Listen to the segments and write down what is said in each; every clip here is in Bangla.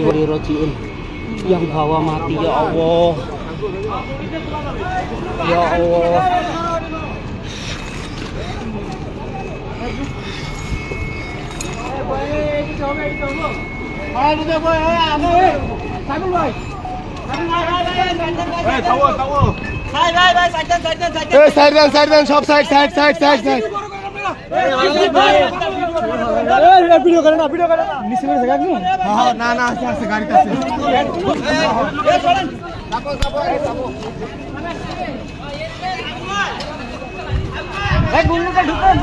Rojiun yang bawa mati ya Allah. Ya Allah. Side shop side. Video करना नीचे में जगह नहीं हां ना से गाड़ी का से ए गुल्लू का ढुकन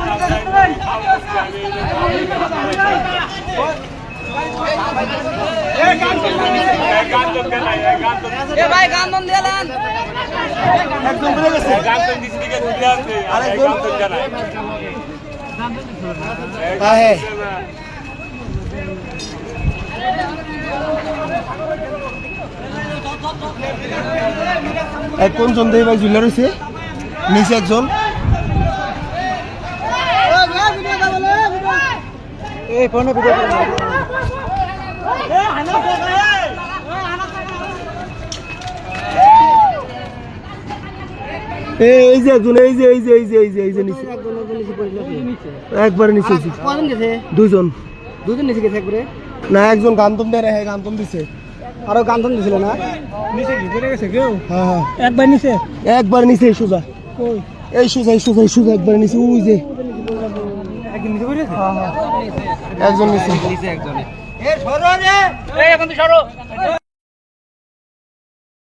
ए भाई गान दम देलन एकदम बोले গেছে গান তো দিছি দিকে ধরে আছে আরে গান তো জানা है এক কোন জন দেই ভাই ঝুলে রইছে নিচে একজন এই ফোন ভিডিও এ হানা এই যে একজন এই যে নিচে একবার নিচে কজন গেছে দুজন নিচে গেছে একবারে না একজন গান্তম দেয় রে গান্তম দিছে আরো গান্তম দিছিল না নিচে কি পড়ে গেছে কেউ হ্যাঁ একবার নিচে সোজা কই এই সোজা একবার নিচে ওই যে একজন নিচে পড়ে গেছে হ্যাঁ একজন নিচে একজন এ সরো রে এই এখন তো সরো